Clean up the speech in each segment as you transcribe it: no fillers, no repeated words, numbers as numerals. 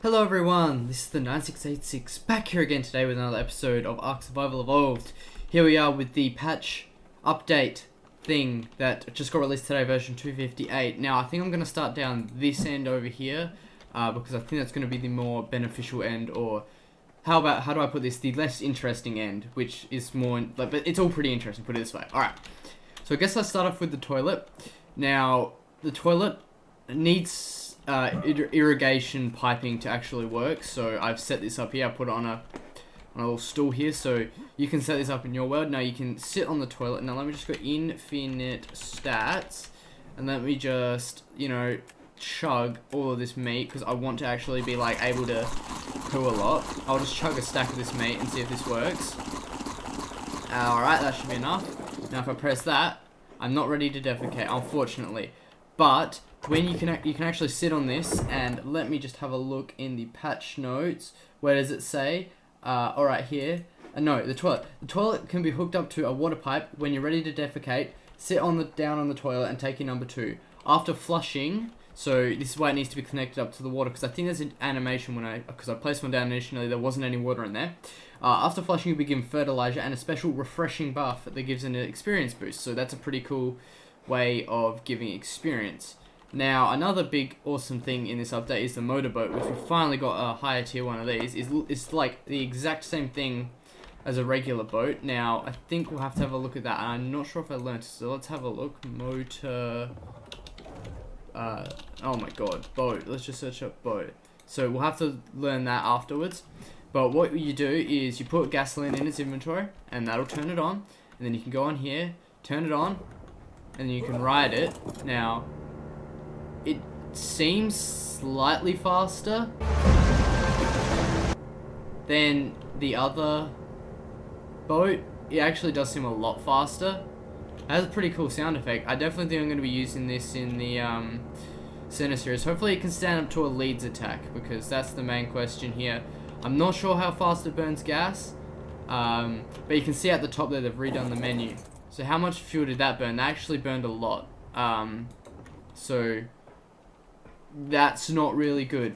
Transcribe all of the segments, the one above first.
Hello everyone, this is the 9686 back here again today with another episode of Ark Survival Evolved. Here we are with the patch update thing that just got released today, version 258. Now I think I'm going to start down this end over here because I think that's going to be the more beneficial end, or how do I put this, the less interesting end, which is more, but it's all pretty interesting, put it this way. Alright, so I guess I'll start off with the toilet. Now the toilet needs irrigation piping to actually work, so I've set this up here. I put it on a little stool here, so you can set this up in your world. Now you can sit on the toilet. Now let me just go infinite stats, and let me just, you know, chug all of this meat, because I want to actually be like able to poo a lot. I'll just chug a stack of this meat and see if this works. Alright, that should be enough. Now if I press that, I'm not ready to defecate, unfortunately, but when you can actually sit on this, and let me just have a look in the patch notes. Where does it say? Alright, here. No, the toilet. The toilet can be hooked up to a water pipe. When you're ready to defecate, sit down on the toilet and take your number 2. After flushing, so this is why it needs to be connected up to the water, because I think there's an animation because I placed one down initially, there wasn't any water in there. After flushing, you begin fertilizer and a special refreshing buff that gives an experience boost. So that's a pretty cool way of giving experience. Now, another big awesome thing in this update is the motorboat, which we finally got a higher tier one of these. It's like the exact same thing as a regular boat. Now, I think we'll have to have a look at that, and I'm not sure if I learned, so let's have a look. Motor, oh my god, boat. Let's just search up boat. So we'll have to learn that afterwards. But what you do is you put gasoline in its inventory, and that'll turn it on. And then you can go on here, turn it on, and then you can ride it. Now, it seems slightly faster than the other boat. It actually does seem a lot faster. It has a pretty cool sound effect. I definitely think I'm going to be using this in the Center series. Hopefully it can stand up to a leads attack, because that's the main question here. I'm not sure how fast it burns gas, but you can see at the top there they've redone the menu. So how much fuel did that burn? That actually burned a lot. So that's not really good.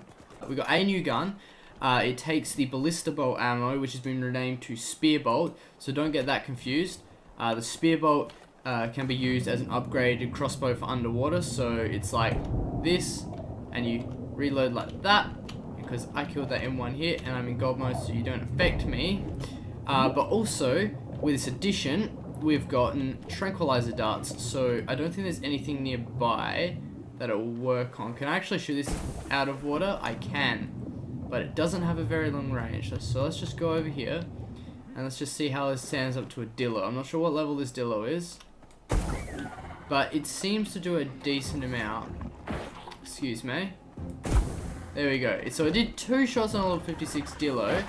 We got a new gun. It takes the ballista bolt ammo, which has been renamed to spear bolt, so don't get that confused. The spear bolt can be used as an upgraded crossbow for underwater, so it's like this, and you reload like that, because I killed that M1 here, and I'm in gold mode, so you don't affect me. But also, with this addition, we've gotten tranquilizer darts, so I don't think there's anything nearby that it will work on. Can I actually shoot this out of water? I can, but it doesn't have a very long range. So let's just go over here, and let's just see how this stands up to a Dillo. I'm not sure what level this Dillo is, but it seems to do a decent amount. Excuse me. There we go. So I did 2 shots on a level 56 Dillo.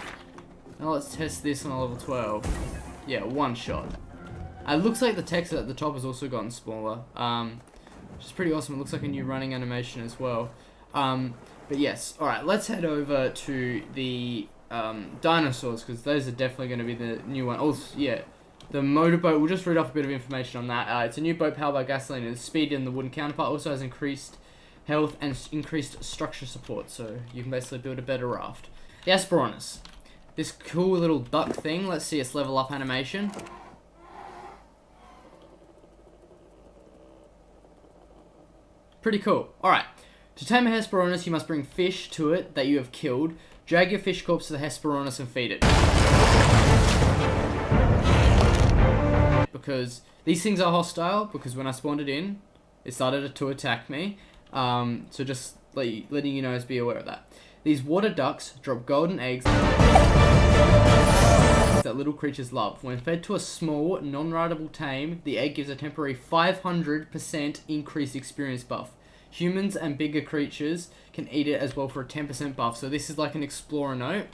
Now let's test this on a level 12. Yeah, 1 shot. It looks like the text at the top has also gotten smaller, which is pretty awesome. It looks like a new running animation as well. But yes, alright, let's head over to the dinosaurs, because those are definitely going to be the new one. Also, yeah, the motorboat, we'll just read off a bit of information on that. It's a new boat powered by gasoline, and the speed in the wooden counterpart also has increased health and increased structure support, so you can basically build a better raft. The Hesperornis, this cool little duck thing. Let's see its level up animation. Pretty cool. Alright. To tame a Hesperornis, you must bring fish to it that you have killed. Drag your fish corpse to the Hesperornis and feed it. Because these things are hostile, because when I spawned it in, it started to attack me. So just letting you know, be aware of that. These water ducks drop golden eggs that little creatures love. When fed to a small, non-rideable tame, the egg gives a temporary 500% increased experience buff. Humans and bigger creatures can eat it as well for a 10% buff. So this is like an explorer note,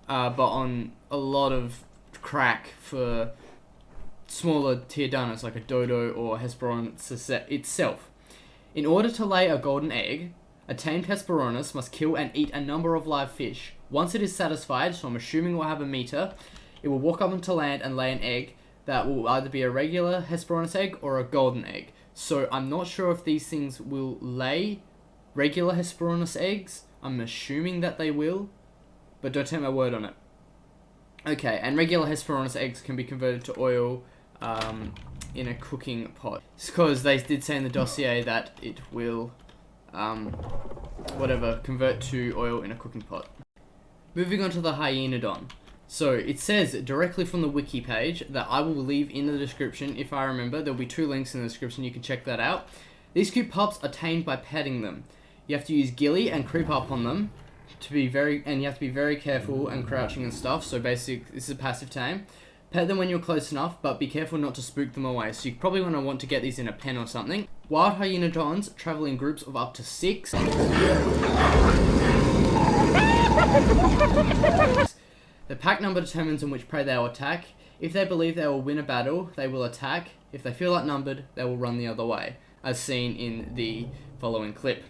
but on a lot of crack for smaller tier dinos like a dodo or Hesperornis itself. In order to lay a golden egg, a tamed Hesperornis must kill and eat a number of live fish. Once it is satisfied, so I'm assuming we'll have a meter, it will walk up onto land and lay an egg that will either be a regular Hesperornis egg or a golden egg. So I'm not sure if these things will lay regular Hesperornis eggs. I'm assuming that they will, but don't take my word on it. Okay, and regular Hesperornis eggs can be converted to oil in a cooking pot. It's because they did say in the dossier that it will, convert to oil in a cooking pot. Moving on to the Hyena Don. So it says directly from the wiki page that I will leave in the description if I remember. There'll be 2 links in the description, you can check that out. These cute pups are tamed by petting them. You have to use ghillie and creep up on them and you have to be very careful and crouching and stuff. So basically, this is a passive tame. Pet them when you're close enough, but be careful not to spook them away. So you probably want to get these in a pen or something. Wild Hyena Dons travel in groups of up to 6. The pack number determines on which prey they will attack. If they believe they will win a battle, they will attack. If they feel outnumbered, they will run the other way, as seen in the following clip.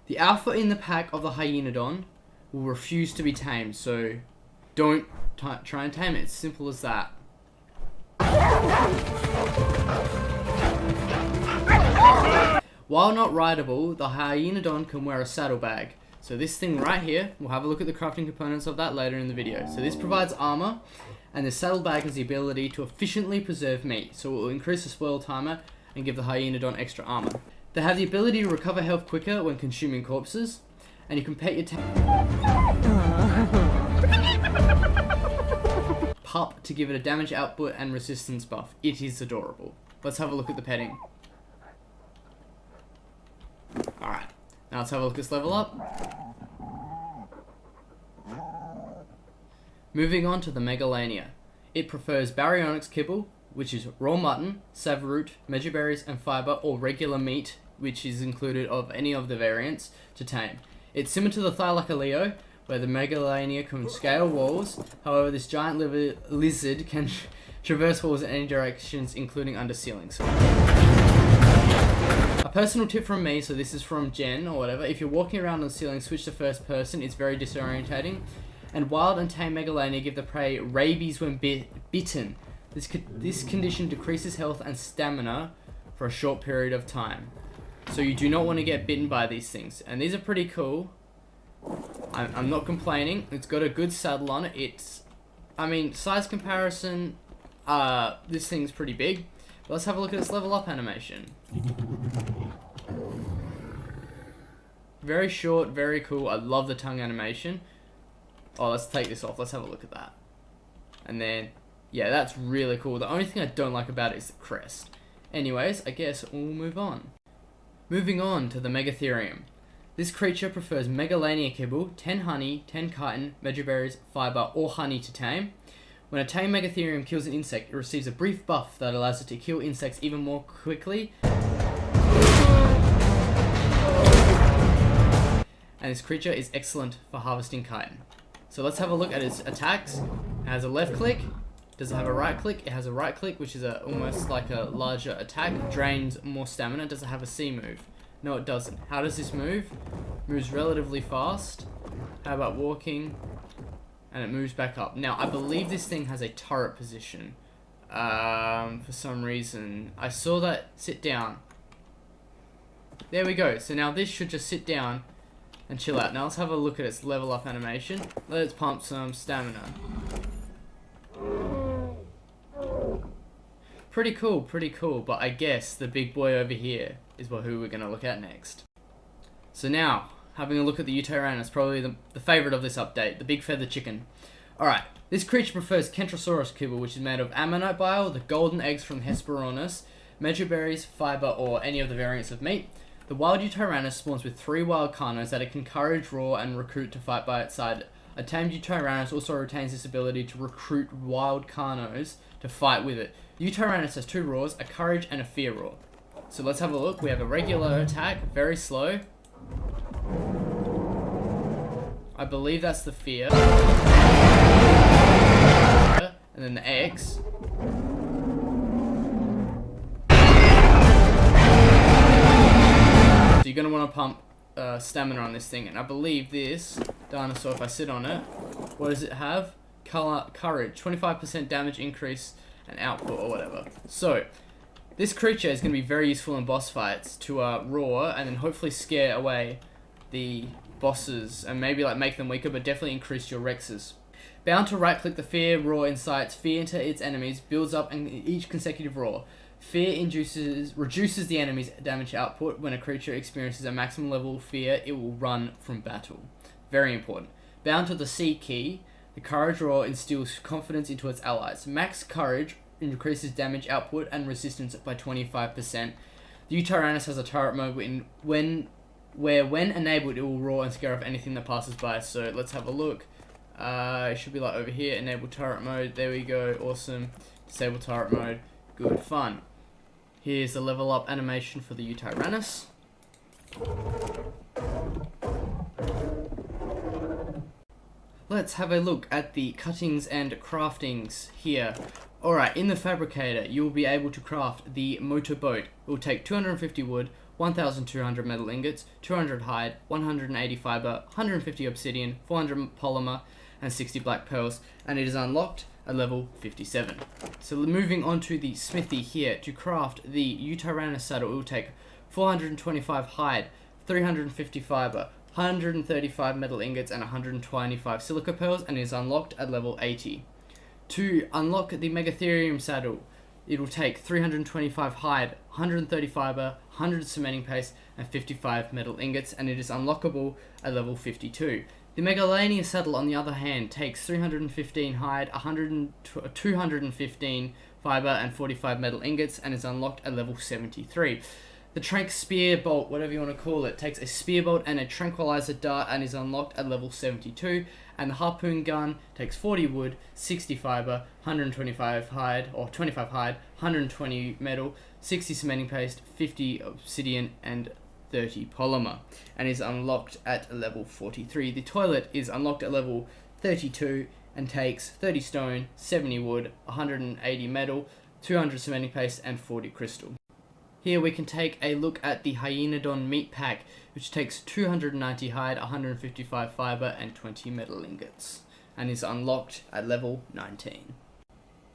The alpha in the pack of the Hyena Don will refuse to be tamed, so don't try and tame it. It's simple as that. While not rideable, the Hyena Don can wear a saddlebag. So this thing right here, we'll have a look at the crafting components of that later in the video. So this provides armor, and the saddlebag has the ability to efficiently preserve meat. So it will increase the spoil timer and give the Hyena Don extra armor. They have the ability to recover health quicker when consuming corpses, and you can pet your pup to give it a damage output and resistance buff. It is adorable. Let's have a look at the petting. Alright, now let's have a look at this level up. Moving on to the Megalania. It prefers baryonyx kibble, which is raw mutton, savaroot, mejoberries, and fiber, or regular meat, which is included of any of the variants, to tame. It's similar to the Thylacaleo, where the Megalania can scale walls. However, this giant lizard can traverse walls in any directions, including under ceilings. A personal tip from me, so this is from Jen or whatever, if you're walking around on the ceiling, switch to first person, it's very disorientating. And wild and tame Megalania give the prey rabies when bitten. This condition decreases health and stamina for a short period of time. So you do not want to get bitten by these things. And these are pretty cool. I'm not complaining. It's got a good saddle on it. Size comparison, this thing's pretty big. But let's have a look at its level up animation. Very short, very cool. I love the tongue animation. Oh, let's take this off. Let's have a look at that. And then, yeah, that's really cool. The only thing I don't like about it is the crest. Anyways, I guess we'll move on. Moving on to the Megatherium. This creature prefers Megalania kibble, 10 honey, 10 chitin, mejoberries, fiber, or honey to tame. When a tame Megatherium kills an insect, it receives a brief buff that allows it to kill insects even more quickly. And this creature is excellent for harvesting chitin. So let's have a look at its attacks. It has a left click. Does it have a right click? It has a right click, which is almost like a larger attack. Drains more stamina. Does it have a C move? No, it doesn't. How does this move? Moves relatively fast. How about walking? And it moves back up. Now, I believe this thing has a turret position. For some reason. I saw that sit down. There we go. So now this should just sit down and chill out. Now let's have a look at its level up animation. Let's pump some stamina. Pretty cool, but I guess the big boy over here is who we're going to look at next. So now, having a look at the Utaranus, probably the favourite of this update, the big feathered chicken. Alright, this creature prefers Kentrosaurus kibble, which is made of ammonite bile, the golden eggs from Hesperornis, mejoberries, fiber, or any of the variants of meat. The wild Utaranus spawns with 3 wild carnos that it can courage, roar, and recruit to fight by its side. A tamed Utaranus also retains this ability to recruit wild carnos to fight with it. Utaranus has 2 roars, a courage and a fear roar. So let's have a look. We have a regular attack, very slow. I believe that's the fear. And then the X. So you're going to want to pump stamina on this thing. And I believe this dinosaur, if I sit on it, what does it have? Courage, 25% damage increase and output or whatever. So this creature is going to be very useful in boss fights to roar and then hopefully scare away the bosses and maybe like make them weaker, but definitely increase your Rexes. Bound to right click the fear roar incites fear into its enemies, builds up in each consecutive roar. Fear reduces the enemy's damage output. When a creature experiences a maximum level of fear, it will run from battle. Very important. Bound to the C key, the courage roar instills confidence into its allies. Max courage increases damage output and resistance by 25%. The Tyrannus has a turret mode when enabled, it will roar and scare off anything that passes by. So let's have a look. It should be like over here, enable turret mode. There we go, awesome. Disable turret mode, good fun. Here's the level up animation for the Tyrannus. Let's have a look at the cuttings and craftings here. Alright, in the fabricator, you will be able to craft the motorboat. It will take 250 wood, 1,200 metal ingots, 200 hide, 180 fiber, 150 obsidian, 400 polymer, and 60 black pearls, and it is unlocked at level 57. So moving on to the smithy here, to craft the Tyrannus saddle, it will take 425 hide, 350 fiber, 135 metal ingots, and 125 silica pearls, and is unlocked at level 80. To unlock the Megatherium saddle, it will take 325 hide, 130 fiber, 100 cementing paste, and 55 metal ingots, and it is unlockable at level 52. The Miscellaneous saddle, on the other hand, takes 315 hide, 215 fiber, and 45 metal ingots, and is unlocked at level 73. The Trank Spear Bolt, whatever you want to call it, takes a spear bolt and a tranquilizer dart and is unlocked at level 72. And the Harpoon Gun takes 40 wood, 60 fiber, 125 hide, or 25 hide, 120 metal, 60 cementing paste, 50 obsidian, and 30 polymer, and is unlocked at level 43. The Toilet is unlocked at level 32 and takes 30 stone, 70 wood, 180 metal, 200 cementing paste, and 40 crystal. Here we can take a look at the Hyena Don meat pack, which takes 290 hide, 155 fiber, and 20 metal ingots, and is unlocked at level 19.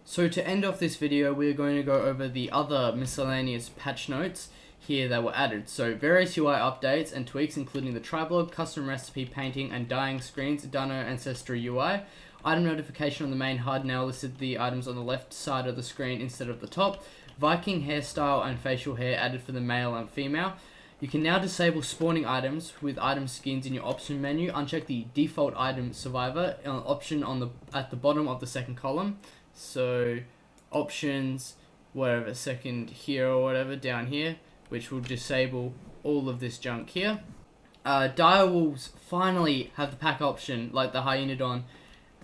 So to end off this video, we're going to go over the other miscellaneous patch notes here that were added. So various UI updates and tweaks, including the triblog, custom recipe painting, and dyeing screens, Dino Ancestry UI. Item notification on the main HUD now listed the items on the left side of the screen instead of the top. Viking hairstyle and facial hair added for the male and female. You can now disable spawning items with item skins in your option menu. Uncheck the default item survivor option at the bottom of the second column. So options, whatever, second here or whatever down here, which will disable all of this junk here. Direwolves finally have the pack option, like the Hyena Don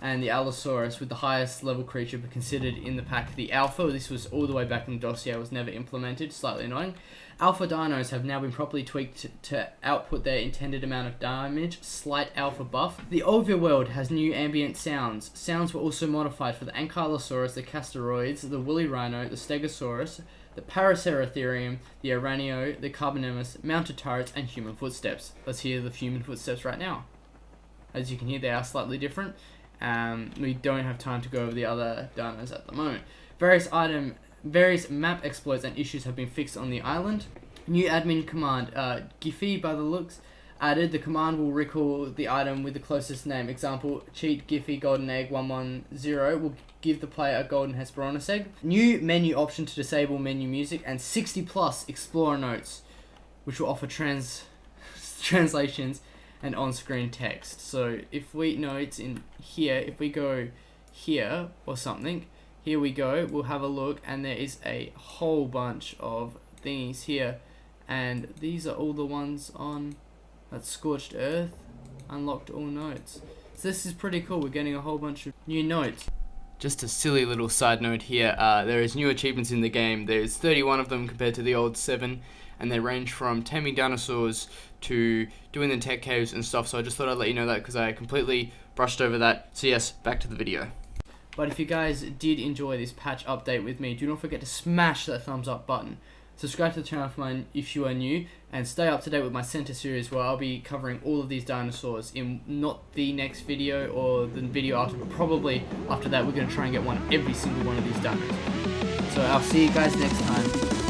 and the Allosaurus, with the highest level creature but considered in the pack the alpha. This was all the way back in the dossier, was never implemented, slightly annoying. Alpha dinos have now been properly tweaked to output their intended amount of damage, slight alpha buff. The overworld has new ambient sounds. Sounds were also modified for the Ankylosaurus, the Castoroids, the Woolly Rhino, the Stegosaurus, the Paraceratherium, the Aranio, the Carbonemus, mounted turrets, and human footsteps. Let's hear the human footsteps right now. As you can hear, they are slightly different. We don't have time to go over the other dinos at the moment. Various map exploits and issues have been fixed on the island. New admin command, Giphy by the looks, added. The command will recall the item with the closest name. Example, cheat Giphy golden egg 110 will give the player a golden Hesperornis egg. New menu option to disable menu music, and 60 plus explorer notes, which will offer translations and on-screen text. So if we notes in here, if we go here or something, here we go, we'll have a look, and there is a whole bunch of things here, and these are all the ones on that Scorched Earth, unlocked all notes. So this is pretty cool, we're getting a whole bunch of new notes. Just a silly little side note here, there is new achievements in the game. There's 31 of them compared to the old 7, and they range from taming dinosaurs to doing the tech caves and stuff, so I just thought I'd let you know that because I completely brushed over that. So yes, back to the video. But if you guys did enjoy this patch update with me, do not forget to smash that thumbs up button. Subscribe to the channel if you are new, and stay up to date with my center series, where I'll be covering all of these dinosaurs in not the next video or the video after, but probably after that we're going to try and get every single one of these dinos. So I'll see you guys next time.